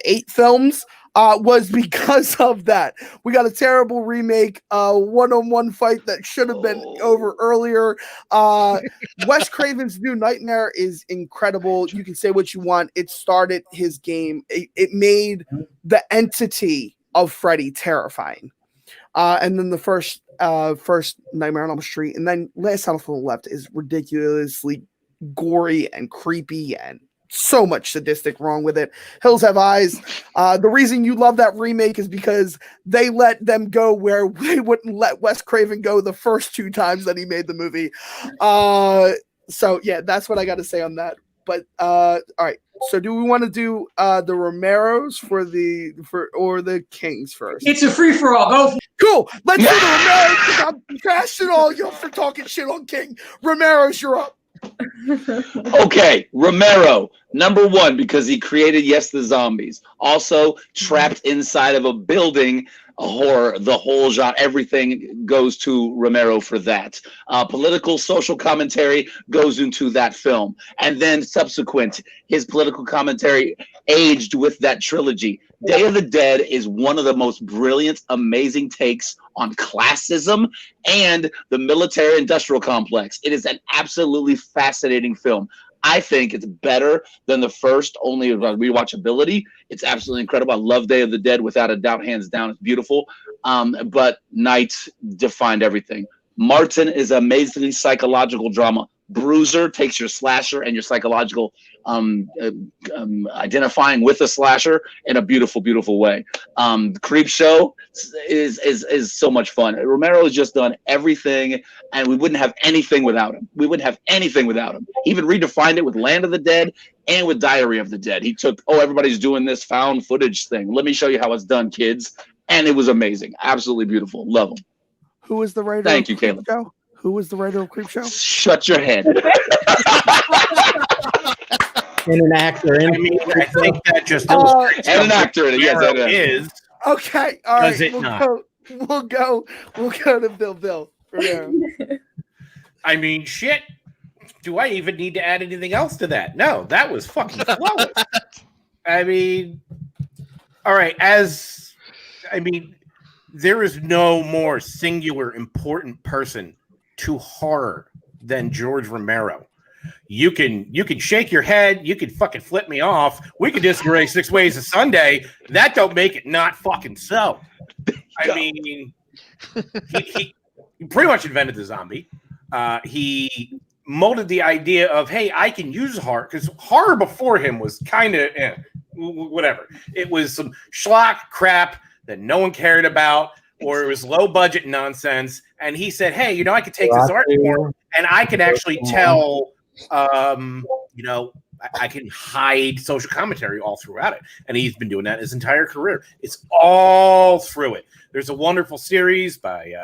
8 films was because of that. We got a terrible remake, one-on-one fight that should have been over earlier. Wes Craven's New Nightmare is incredible. You can say what you want. It started his game. It made the entity of Freddy terrifying. and then the first Nightmare on Elm Street, and then Last House on the Left is ridiculously gory and creepy and so much sadistic wrong with it. Hills Have Eyes. The reason you love that remake is because they let them go where they wouldn't let Wes Craven go the first 2 times that he made the movie. So yeah, that's what I got to say on that. But all right. So do we want to do the Romeros or the Kings first? It's a free for all. Go. Cool. Let's do the Romeros. I'm trashing all you for talking shit on King. Romeros, you're up. Okay, Romero, number 1, because he created Yes, the Zombies. Also, trapped inside of a building, a horror, the whole genre, everything goes to Romero for that. Political, social commentary goes into that film. And then subsequent, his political commentary aged with that trilogy. Day of the Dead is one of the most brilliant, amazing takes on classism and the military-industrial complex. It is an absolutely fascinating film. I think it's better than the first, only about rewatchability. It's absolutely incredible. I love Day of the Dead without a doubt, hands down. It's beautiful. But Night defined everything. Martin is amazingly psychological drama. Bruiser takes your slasher and your psychological identifying with a slasher in a beautiful, beautiful way. Creep Show is so much fun. Romero has just done everything, and we wouldn't have anything without him. We wouldn't have anything without him. He even redefined it with Land of the Dead and with Diary of the Dead. He took, everybody's doing this found footage thing. Let me show you how it's done, kids. And it was amazing. Absolutely beautiful. Love him. Who was the writer? Thank you, Caleb. Who was the writer of Creep Show? Shut your head. And an actor. I mean, I think that just illustrates and an actor in it. Yes, Romero is. Okay, all right. Does it not? We'll go to Bill. Romero. I mean, shit. Do I even need to add anything else to that? No, that was fucking flawless. I mean, all right. There is no more singular important person to horror than George Romero. You can shake your head, you can fucking flip me off. We could disagree 6 ways to Sunday. That don't make it not fucking so. I mean, he pretty much invented the zombie. He molded the idea of, hey, I can use horror, because horror before him was kind of whatever. It was some schlock crap that no one cared about, or it was low budget nonsense. And he said, hey, I could take this art form and I can actually tell, I can hide social commentary all throughout it. And he's been doing that his entire career. It's all through it. There's a wonderful series by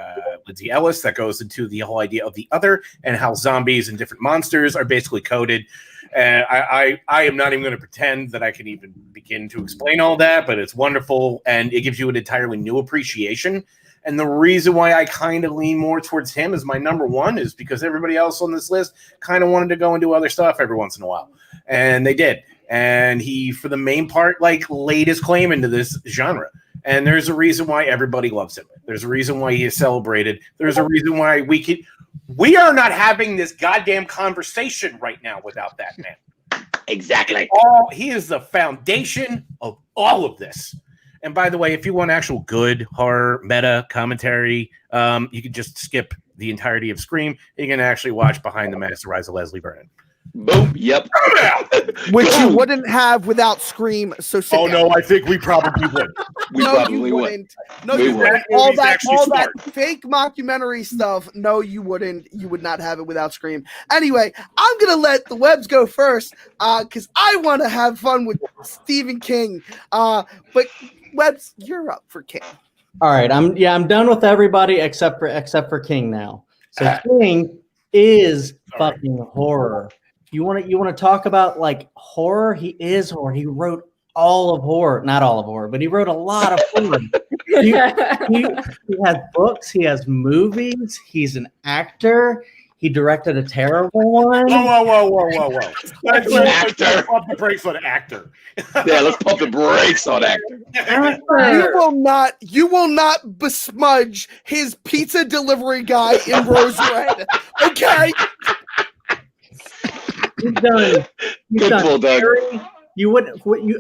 Lindsay Ellis that goes into the whole idea of the other and how zombies and different monsters are basically coded. And I am not even going to pretend that I can even begin to explain all that, but it's wonderful, and it gives you an entirely new appreciation. And the reason why I kind of lean more towards him as my number 1 is because everybody else on this list kind of wanted to go and do other stuff every once in a while, and they did. And he, for the main part, laid his claim into this genre. And there's a reason why everybody loves him. There's a reason why he is celebrated. There's a reason why we are not having this goddamn conversation right now without that man. Exactly. He is the foundation of all of this. And by the way, if you want actual good horror meta commentary, you can just skip the entirety of Scream. You can actually watch Behind the Mask: The Rise of Leslie Vernon. Boom. Yep. Which you wouldn't have without Scream. So no, I think we probably would. You wouldn't. No, you wouldn't. All that fake mockumentary stuff. No, you wouldn't. You would not have it without Scream. Anyway, I'm gonna let the Webs go first because I want to have fun with Stephen King. But Webs, you're up for King. All right, I'm done with everybody except for King now. So King is fucking horror. You want to talk about horror? He is horror. He wrote all of horror, not all of horror, but he wrote a lot of horror. he has books. He has movies. He's an actor. He directed a terrible one. Whoa. Let's pump the brakes on actor. Yeah, let's pump the brakes on actor. You will not besmudge his pizza delivery guy in Rose Red. Okay? He's done. Good Carrie,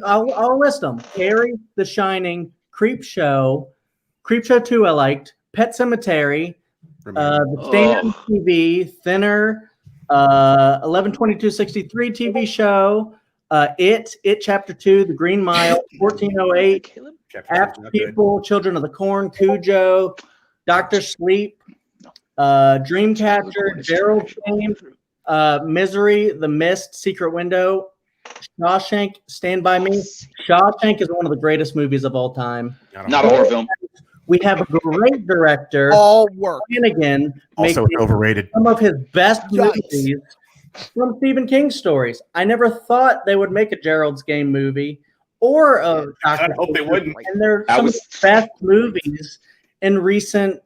I'll list them. Carrie, The Shining, Creep Show, Creepshow 2 I liked. Pet Cemetery. The Stand TV. Thinner. 11/22/63 TV show. It Chapter 2. The Green Mile. 1408. Apt People. Children of the Corn. Cujo. Dr. Sleep. Dreamcatcher. Gerald's Game. Misery. The Mist. Secret Window. Shawshank. Stand By Me. Shawshank is one of the greatest movies of all time. Not a horror film. We have a great director, all work. Flanagan, Also overrated. Some of his best movies from Stephen King stories. I never thought they would make a Gerald's Game movie or a I hope they wouldn't. And they're some of the best movies in recent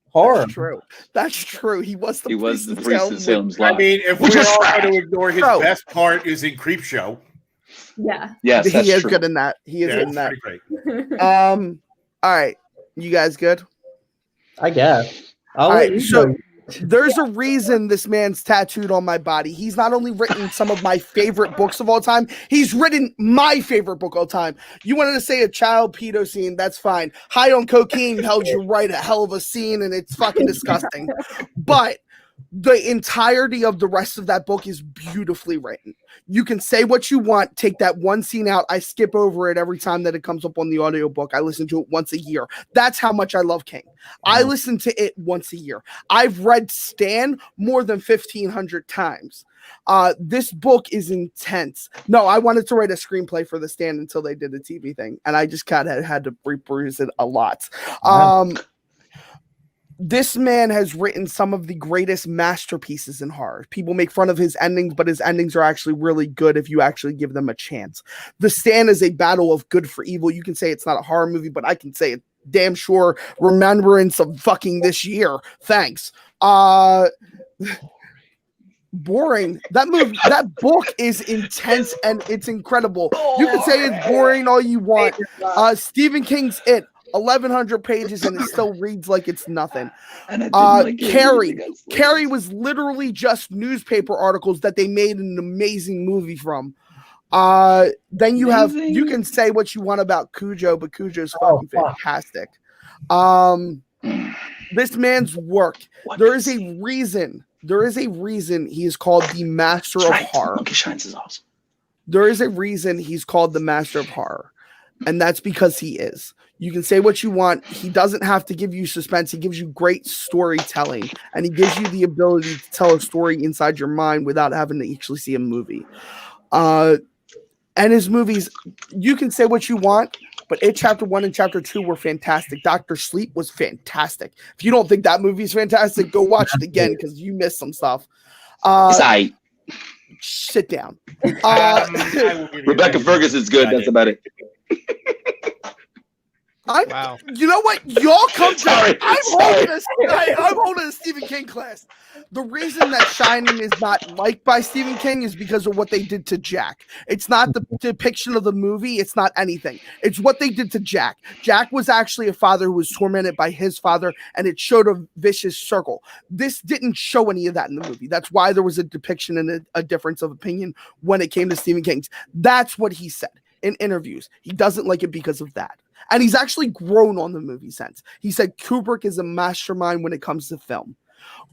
horror. That's true. That's true. He was the priest of Salem's Lot. I mean, if we're all going to ignore his best part is in Creepshow. Yeah. Yes, he is good in that. He is good in that. Great. All right. You guys good? I guess. All right. So there's a reason this man's tattooed on my body. He's not only written some of my favorite books of all time, he's written my favorite book of all time. You wanted to say a child pedo scene, that's fine. High on Cocaine held you right a hell of a scene, and it's fucking disgusting. But the entirety of the rest of that book is beautifully written. You can say what you want, take that one scene out. I skip over it every time that it comes up on the audiobook. I listen to it once a year. That's how much I love King. I listen to it once a year. I've read Stan more than 1,500 times. This book is intense. No, I wanted to write a screenplay for The Stand until they did the TV thing, and I just kind of had to reperuse it a lot. This man has written some of the greatest masterpieces in horror. People make fun of his endings, but his endings are actually really good if you actually give them a chance. The Stand is a battle of good for evil. You can say it's not a horror movie, but I can say it damn sure remembrance of fucking this year. Thanks. Boring. That book is intense and it's incredible. You can say it's boring all you want. Stephen King's It. 1,100 pages and it still reads like it's nothing. Carrie was literally just newspaper articles that they made an amazing movie from. Then you have, you can say what you want about Cujo, but Cujo's fucking fantastic. This man's work, there is a reason he is called the master of horror. There is a reason he's called the master of horror, and that's because he is. You can say what you want. He doesn't have to give you suspense. He gives you great storytelling, and he gives you the ability to tell a story inside your mind without having to actually see a movie. And his movies, you can say what you want, but It Chapter 1 and Chapter 2 were fantastic. Dr. Sleep was fantastic. If you don't think that movie is fantastic, go watch it again because you missed some stuff. Sit down. Rebecca Ferguson's good. That's about it. Wow. You know what? Y'all come to I'm holding a Stephen King class. The reason that Shining is not liked by Stephen King is because of what they did to Jack. It's not the depiction of the movie. It's not anything. It's what they did to Jack. Jack was actually a father who was tormented by his father, and it showed a vicious circle. This didn't show any of that in the movie. That's why there was a depiction and a difference of opinion when it came to Stephen King's. That's what he said in interviews. He doesn't like it because of that. And he's actually grown on the movie since. He said Kubrick is a mastermind when it comes to film.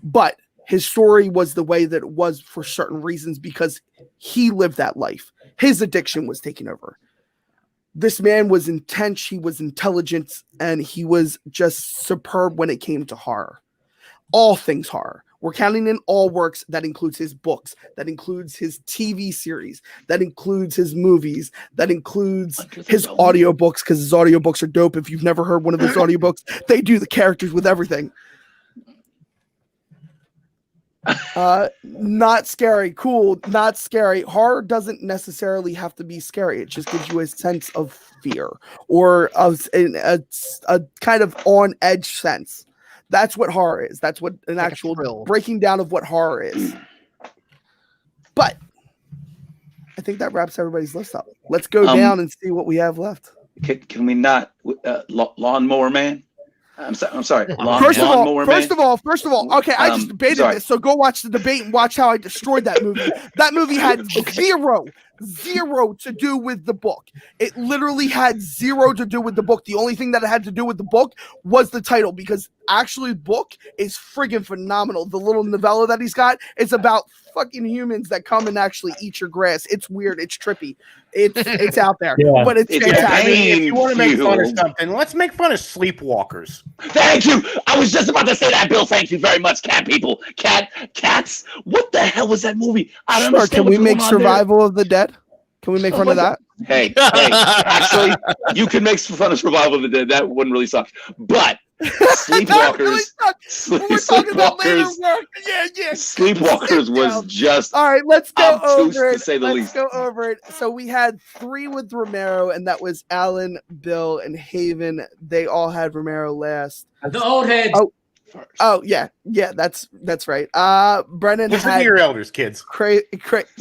But his story was the way that it was for certain reasons because he lived that life. His addiction was taken over. This man was intense, he was intelligent, and he was just superb when it came to horror. All things horror. We're counting in all works. That includes his books. That includes his TV series. That includes his movies. That includes his audiobooks, because his audiobooks are dope. If you've never heard one of his audiobooks, they do the characters with everything. Not scary. Cool. Not scary. Horror doesn't necessarily have to be scary. It just gives you a sense of fear or a kind of on edge sense. That's what horror is. That's what an actual breaking down of what horror is. But I think that wraps everybody's list up. Let's go down and see what we have left. Can we not Lawnmower Man? I'm sorry. First of all, okay, I just debated this, so go watch the debate and watch how I destroyed that movie. That movie had zero to do with the book. It literally had zero to do with the book. The only thing that it had to do with the book was the title, because actually the book is friggin' phenomenal. The little novella that he's got is about fucking humans that come and actually eat your grass. It's weird. It's trippy. It's out there, but it's fantastic. I mean, if you want to make fun of something, let's make fun of Sleepwalkers. Thank you. I was just about to say that, Bill. Thank you very much, cat people. Cats. What the hell was that movie? I don't understand. Can we make Survival of the Dead? Can we make fun of that? Hey, actually, you can make fun of Survival of the Dead. That wouldn't really suck. But Sleepwalkers. Sleepwalkers was just. All right, let's go over it. To say the let's go over it. So we had 3 with Romero, and that was Alan, Bill, and Haven. They all had Romero last. The old heads. Oh yeah, that's right. Brennan listen had to your elders, kids.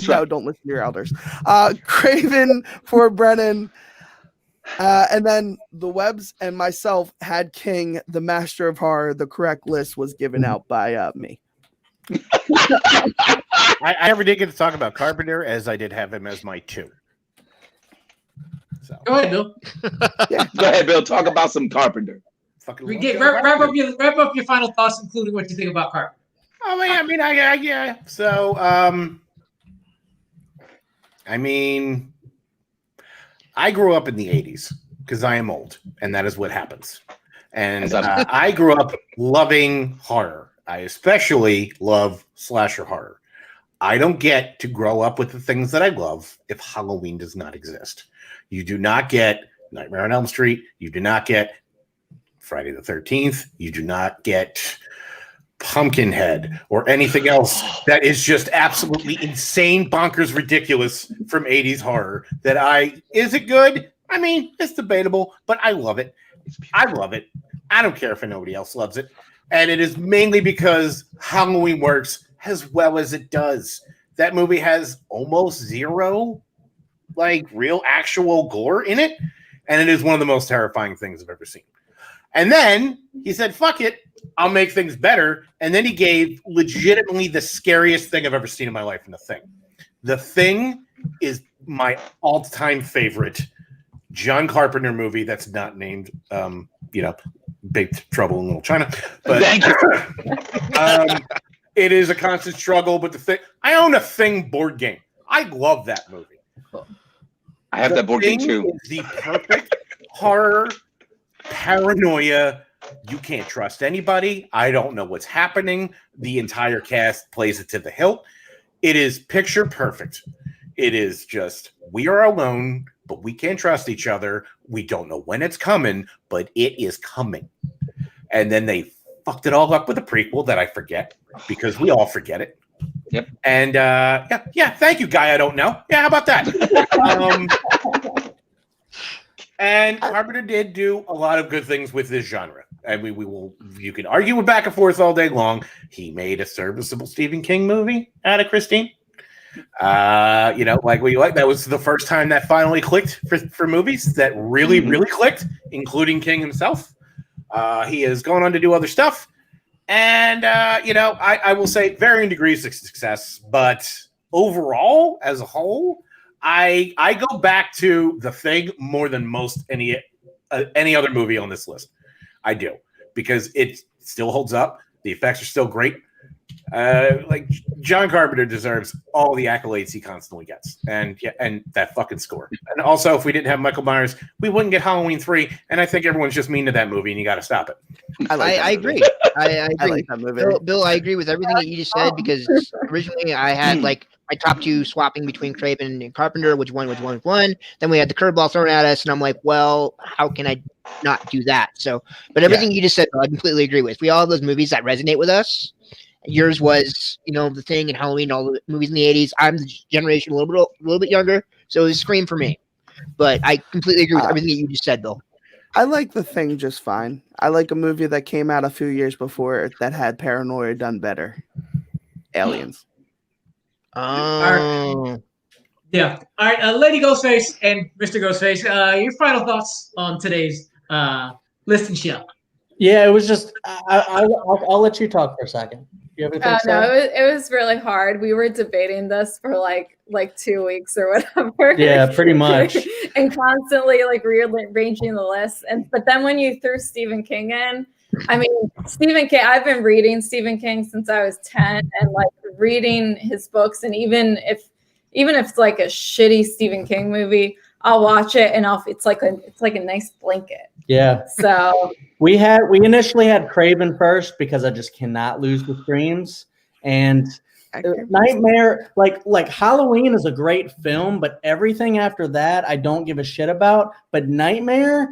No, don't listen to your elders. Craven for Brennan. And then the Webbs and myself had King, the Master of Horror. The correct list was given out by me. I never did get to talk about Carpenter, as I did have him as my 2. So go ahead, Bill. Go ahead, Bill. Talk about some Carpenter. Wrap up your final thoughts, including what you think about Carpenter. Oh, yeah. So, I grew up in the 80s because I am old, and that is what happens. And I grew up loving horror. I especially love slasher horror. I don't get to grow up with the things that I love if Halloween does not exist. You do not get Nightmare on Elm Street. You do not get Friday the 13th. You do not get Pumpkinhead or anything else that is just absolutely insane, bonkers, ridiculous from 80s horror. Is it good? I mean, it's debatable, but I love it. I love it. I don't care if nobody else loves it. And it is mainly because Halloween works as well as it does. That movie has almost zero, real actual gore in it. And it is one of the most terrifying things I've ever seen. And then he said, fuck it, I'll make things better. And then he gave legitimately the scariest thing I've ever seen in my life in The Thing. The Thing is my all-time favorite John Carpenter movie that's not named, Big Trouble in Little China. But thank you. It is a constant struggle. But The Thing, I own a Thing board game. I love that movie. I have that board game too. Is the perfect horror paranoia. You can't trust anybody. I don't know what's happening. The entire cast plays it to the hilt. It is picture perfect. It is just, we are alone, but we can't trust each other. We don't know when it's coming, but it is coming. And then they fucked it all up with a prequel that I forget, because we all forget it. Yep. And thank you, guy I don't know. Yeah, how about that? And Carpenter did do a lot of good things with this genre. And you can argue back and forth all day long. He made a serviceable Stephen King movie out of Christine. That was the first time that finally clicked for movies that really, really clicked, including King himself. He has gone on to do other stuff. And, I will say varying degrees of success, but overall, as a whole, I go back to The Thing more than most any other movie on this list. I do, because it still holds up. The effects are still great. John Carpenter deserves all the accolades he constantly gets, and that fucking score. And also, if we didn't have Michael Myers, we wouldn't get Halloween 3. And I think everyone's just mean to that movie, and you got to stop it. I agree. I agree. I like that movie. Bill, I agree with everything that you just said, because originally I had my top 2 swapping between Craven and Carpenter, which one was one. Then we had the curveball thrown at us, and I'm like, well, how can I not do that? So, but everything you just said, I completely agree with. We all have those movies that resonate with us. Yours was, The Thing and Halloween, all the movies in the 80s. I'm the generation a little bit younger, so it was Scream for me. But I completely agree with everything that you just said, Bill. I like The Thing just fine. I like a movie that came out a few years before that had paranoia done better. Aliens. Oh. Yeah. All right, Lady Ghostface and Mr. Ghostface, your final thoughts on today's list and show. Yeah, it was just I'll let you talk for a second. No, it was really hard. We were debating this for like 2 weeks or whatever. Yeah, pretty much. And constantly like rearranging the list. But then when you threw Stephen King in, I mean, Stephen King, I've been reading Stephen King since I was 10 and like reading his books. And even if it's like a shitty Stephen King movie, I'll watch it and it's like a nice blanket. Yeah. So we initially had Craven first because I just cannot lose the screams. And Nightmare, like Halloween is a great film, but everything after that I don't give a shit about. But Nightmare,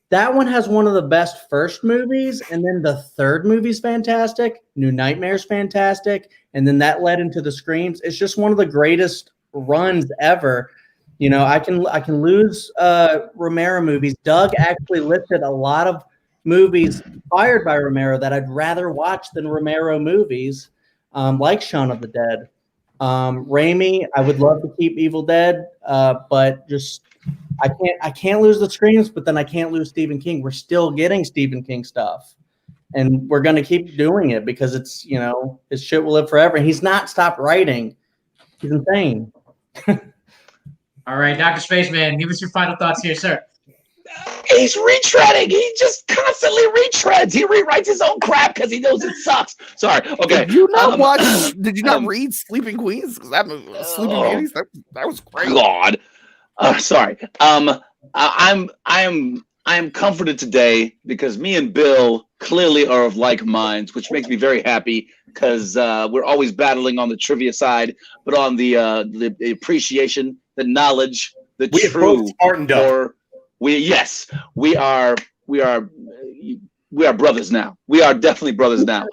that one has one of the best first movies, and then the third movie's fantastic. New Nightmare's fantastic, and then that led into the Screams. It's just one of the greatest runs ever. You know, I can lose Romero movies. Doug actually listed a lot of movies inspired by Romero that I'd rather watch than Romero movies, like Shaun of the Dead. Raimi, I would love to keep Evil Dead, but just I can't lose the Screams, but then I can't lose Stephen King. We're still getting Stephen King stuff, and we're gonna keep doing it because it's, you know, his shit will live forever. And he's not stopped writing. He's insane. All right, Dr. Spaceman, give us your final thoughts here, sir. He's retreading. He just constantly retreads. He rewrites his own crap because he knows it sucks. Sorry. Okay. Did you not watch? Did you not read Sleeping Queens? Because that movie, Sleeping Beauties, that was great. God. Sorry. I am comforted today because me and Bill clearly are of like minds, which makes me very happy because we're always battling on the trivia side, but on the appreciation, the knowledge, the we true. We are brothers now. We are definitely brothers now.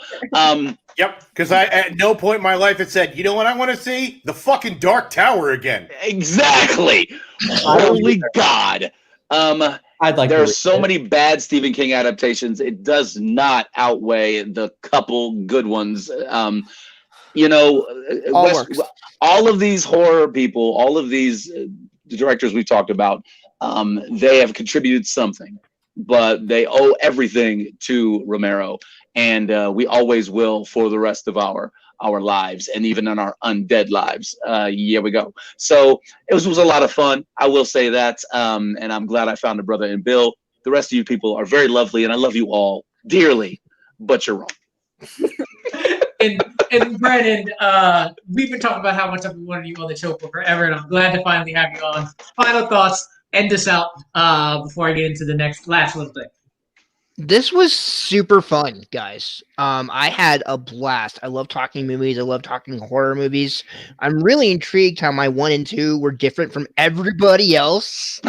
Yep, because I at no point in my life had said, you know what I want to see? The fucking Dark Tower again. Exactly. Holy God. I'd like. There are so many bad Stephen King adaptations. It does not outweigh the couple good ones. You know, all of these horror people, all of these directors we've talked about, they have contributed something, but they owe everything to Romero, and we always will for the rest of our lives, and even in our undead lives. Here we go. So it was a lot of fun. I will say that, and I'm glad I found a brother in Bill. The rest of you people are very lovely, and I love you all dearly, but you're wrong. And Brandon, we've been talking about how much we wanted you on the show for forever, and I'm glad to finally have you on. Final thoughts, end this out before I get into the last little thing. This was super fun, guys. I had a blast. I love talking movies. I love talking horror movies. I'm really intrigued how my 1 and 2 were different from everybody else.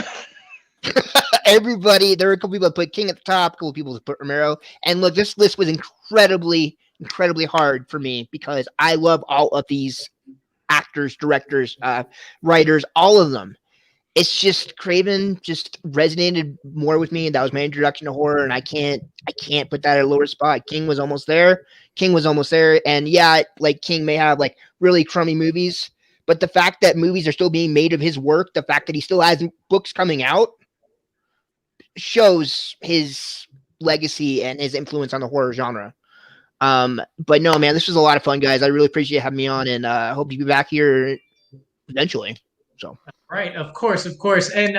Everybody, there were a couple people that put King at the top, a couple people that put Romero. And look, this list was incredibly hard for me because I love all of these actors, directors, writers, all of them. It's just Craven just resonated more with me, and that was my introduction to horror. And I can't put that at a lower spot. King was almost there, and yeah, like King may have like really crummy movies, but the fact that movies are still being made of his work, the fact that he still has books coming out, shows his legacy and his influence on the horror genre. But no, man, this was a lot of fun, guys. I really appreciate having me on, and I hope to be back here eventually. So. Right, of course. And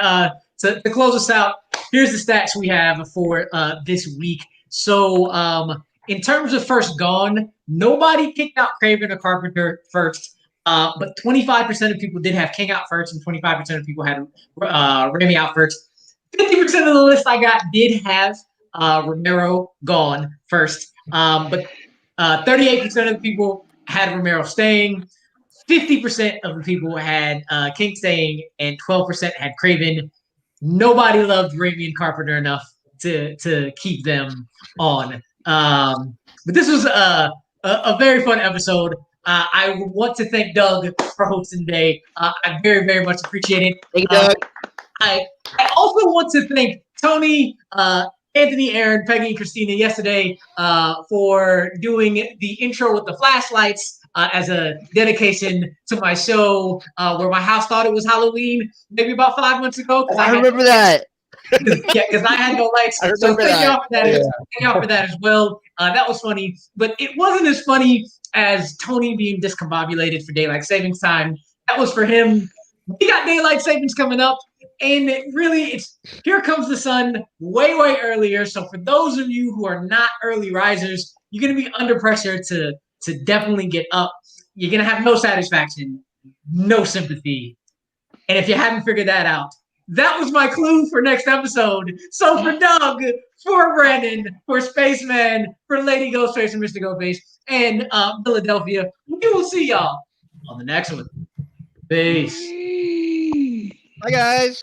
to close us out, here's the stats we have for this week. So in terms of first gone, nobody kicked out Craven or Carpenter first, but 25% of people did have King out first, and 25% of people had Raimi out first. 50% of the list I got did have Romero gone first, but 38% of the people had Romero staying. 50% of the people had King staying, and 12% had Craven. Nobody loved Raimi and Carpenter enough to keep them on. But this was a very fun episode. I want to thank Doug for hosting today. I very, very much appreciate it. Thank you, Doug. I also want to thank Tony, Anthony, Aaron, Peggy, and Christina yesterday for doing the intro with the flashlights as a dedication to my show where my house thought it was Halloween maybe about 5 months ago. I remember that. Yeah, because I had no lights. So thank y'all for that. Thank y'all for that as well. That was funny, but it wasn't as funny as Tony being discombobulated for daylight savings time. That was for him. We got daylight savings coming up, and it's here comes the sun way earlier. So for those of you who are not early risers, you're gonna be under pressure to definitely get up. You're gonna have no satisfaction, no sympathy, and if you haven't figured that out, that was my clue for next episode. So for Doug, for Brandon, for Spaceman, for Lady Ghostface and Mr. Ghostface, and Philadelphia, we will see y'all on the next one. Peace. Bye, guys.